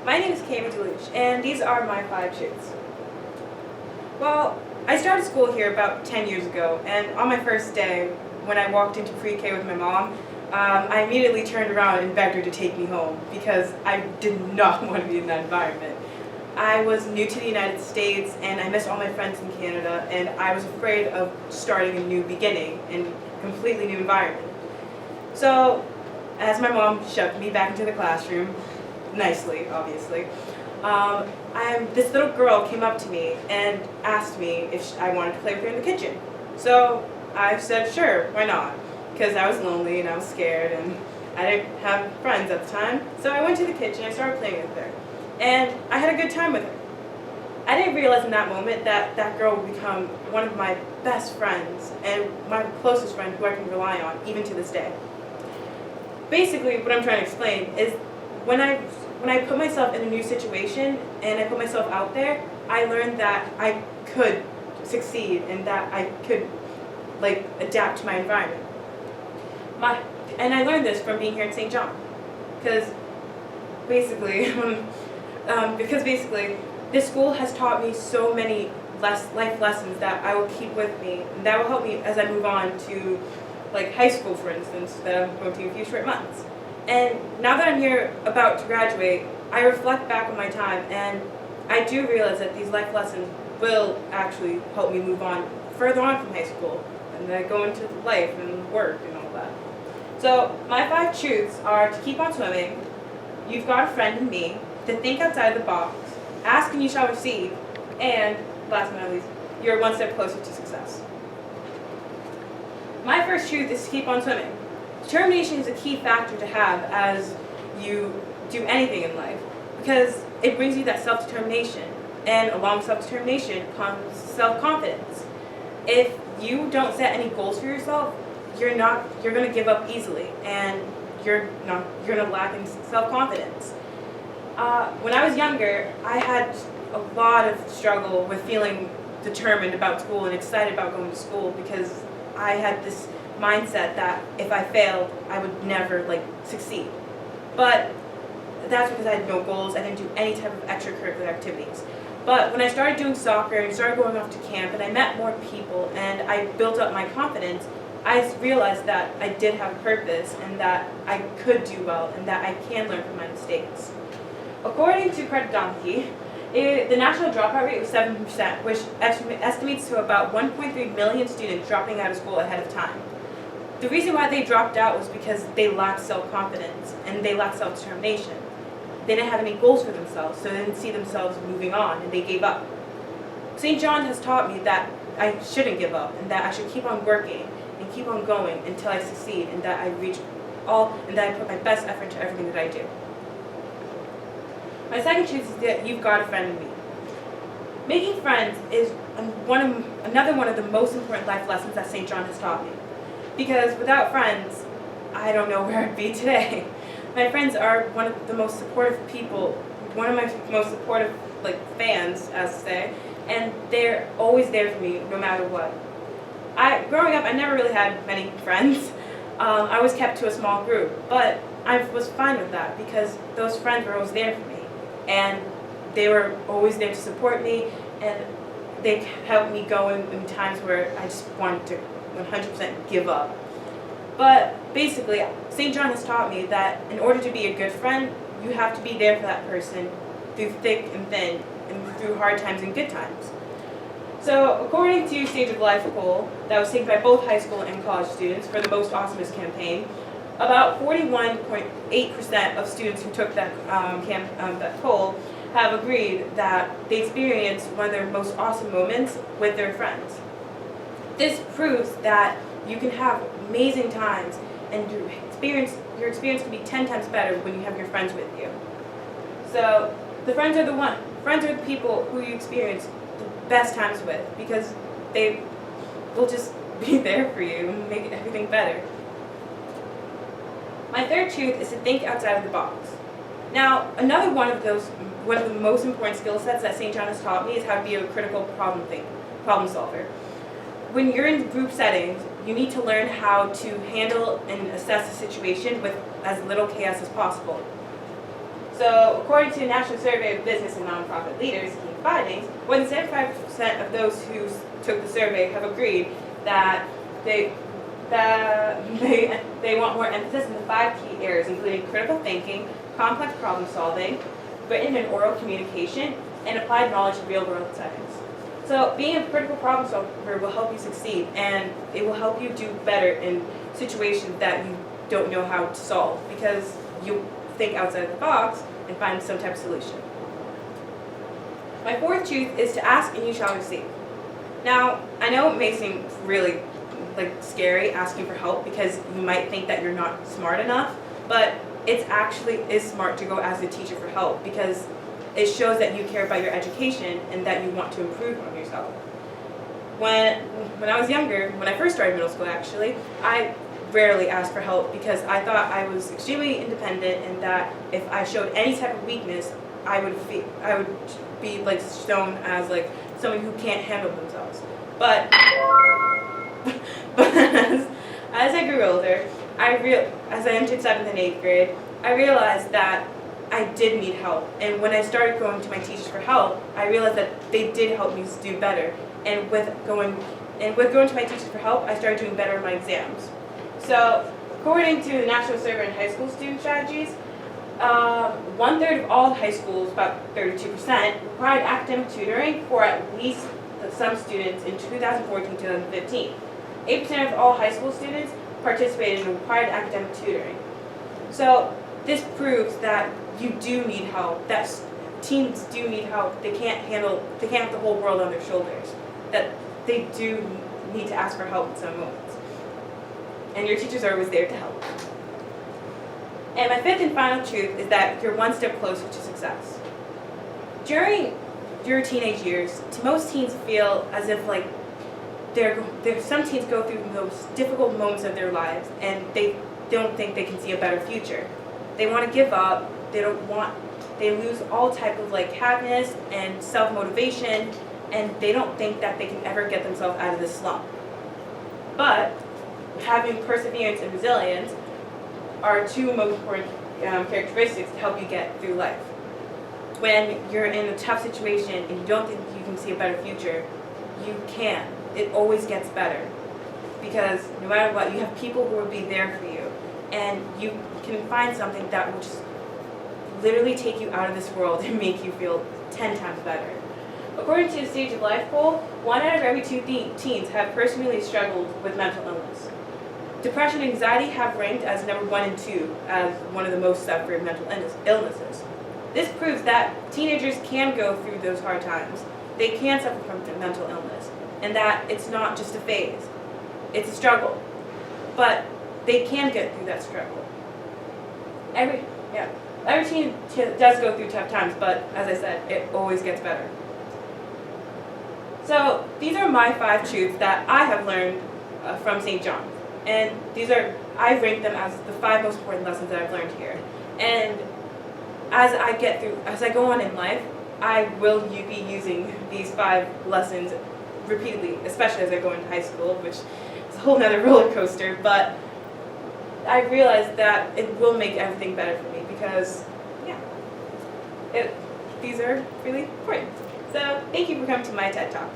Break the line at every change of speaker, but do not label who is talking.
My name is Kammie, and these are my 5 truths. Well, I started school here about 10 years ago, and on my first day, when I walked into pre-K with my mom, I immediately turned around and begged her to take me home because I did not want to be in that environment. I was new to the United States, and I missed all my friends in Canada, and I was afraid of starting a new beginning in a completely new environment. So, as my mom shoved me back into the classroom, nicely, obviously, this little girl came up to me and asked me if I wanted to play with her in the kitchen. So I said, sure, why not? Because I was lonely and I was scared and I didn't have friends at the time. So I went to the kitchen and I started playing with her. And I had a good time with her. I didn't realize in that moment that that girl would become one of my best friends and my closest friend who I can rely on, even to this day. Basically, what I'm trying to explain is when I put myself in a new situation and I put myself out there, I learned that I could succeed and that I could adapt to my environment. And I learned this from being here at St. John, because basically, this school has taught me so many life lessons that I will keep with me and that will help me as I move on to high school, for instance, that I'm going to in a few short months. And now that I'm here about to graduate, I reflect back on my time and I do realize that these life lessons will actually help me move on further on from high school and then go into life and work and all that. So my 5 truths are to keep on swimming, you've got a friend in me, to think outside the box, ask and you shall receive, and last but not least, you're one step closer to success. My first truth is to keep on swimming. Determination is a key factor to have as you do anything in life because it brings you that self-determination, and along with self-determination comes self-confidence. If you don't set any goals for yourself, you're going to give up easily and you're going to lack in self-confidence. When I was younger, I had a lot of struggle with feeling determined about school and excited about going to school because I had this mindset that if I failed, I would never succeed. But that's because I had no goals. I didn't do any type of extracurricular activities. But when I started doing soccer and started going off to camp and I met more people and I built up my confidence, I realized that I did have a purpose and that I could do well and that I can learn from my mistakes. According to Credit Donkey, the national dropout rate was 7%, which estimates to about 1.3 million students dropping out of school ahead of time. The reason why they dropped out was because they lacked self-confidence and they lacked self-determination. They didn't have any goals for themselves, so they didn't see themselves moving on, and they gave up. St. John has taught me that I shouldn't give up, and that I should keep on working and keep on going until I succeed, and that I and that I put my best effort into everything that I do. My second truth is that you've got a friend in me. Making friends is another one of the most important life lessons that St. John has taught me. Because without friends, I don't know where I'd be today. My friends are one of the most supportive people, one of my most supportive fans, as to say, and they're always there for me no matter what. Growing up, I never really had many friends. I was kept to a small group, but I was fine with that because those friends were always there for me. And they were always there to support me, and they helped me go in times where I just wanted to 100% give up. But basically, St. John has taught me that in order to be a good friend, you have to be there for that person through thick and thin, and through hard times and good times. So according to Stage of Life poll that was taken by both high school and college students for the Most Awesomest campaign, about 41.8% of students who took that poll have agreed that they experienced one of their most awesome moments with their friends. This proves that you can have amazing times and your experience can be 10 times better when you have your friends with you. So friends are the people who you experience the best times with because they will just be there for you and make everything better. My third truth is to think outside of the box. Now, another one of the most important skill sets that St. John has taught me is how to be a critical problem solver. When you're in group settings, you need to learn how to handle and assess the situation with as little chaos as possible. So according to the National Survey of Business and Nonprofit Leaders, key findings, more than 75% of those who took the survey have agreed that they want more emphasis in the 5 key areas, including critical thinking, complex problem solving, written and oral communication, and applied knowledge in real-world settings. So being a critical problem solver will help you succeed, and it will help you do better in situations that you don't know how to solve, because you think outside of the box and find some type of solution. My 4th truth is to ask and you shall receive. Now, I know it may seem really scary asking for help because you might think that you're not smart enough, but it actually is smart to go ask a teacher for help because it shows that you care about your education and that you want to improve on yourself. When I was younger, when I first started middle school actually, I rarely asked for help because I thought I was extremely independent and that if I showed any type of weakness, I would be shown as someone who can't handle themselves. But as I grew older, as I entered 7th and 8th grade, I realized that I did need help. And when I started going to my teachers for help, I realized that they did help me do better. And with going to my teachers for help, I started doing better in my exams. So, according to the National Survey on High School Student Strategies, 1/3 of all high schools, about 32%, required academic tutoring for at least some students in 2014-2015. 8% of all high school students participated in required academic tutoring. So this proves that you do need help, that teens do need help. They can't have the whole world on their shoulders, that they do need to ask for help in some moments. And your teachers are always there to help. And my 5th and final truth is that you're one step closer to success. During your teenage years, most teens feel as if some teens go through the most difficult moments of their lives and they don't think they can see a better future. They want to give up, they lose all type of happiness and self-motivation, and they don't think that they can ever get themselves out of this slump. But having perseverance and resilience are 2 most important characteristics to help you get through life. When you're in a tough situation and you don't think you can see a better future, you can. It always gets better. Because no matter what, you have people who will be there for you. And you can find something that will just literally take you out of this world and make you feel 10 times better. According to the Stage of Life poll, 1 out of every 2 teens have personally struggled with mental illness. Depression and anxiety have ranked as number 1 and 2 as one of the most suffered mental illnesses. This proves that teenagers can go through those hard times. They can suffer from mental illness, and that it's not just a phase. It's a struggle, but they can get through that struggle. Every teen does go through tough times, but as I said, it always gets better. So these are my 5 truths that I have learned from St. John. And I rank them as the 5 most important lessons that I've learned here. And as I go on in life, I will be using these 5 lessons repeatedly, especially as I go into high school, which is a whole nother roller coaster, but I realized that it will make everything better for me because, these are really important. So thank you for coming to my TED Talk.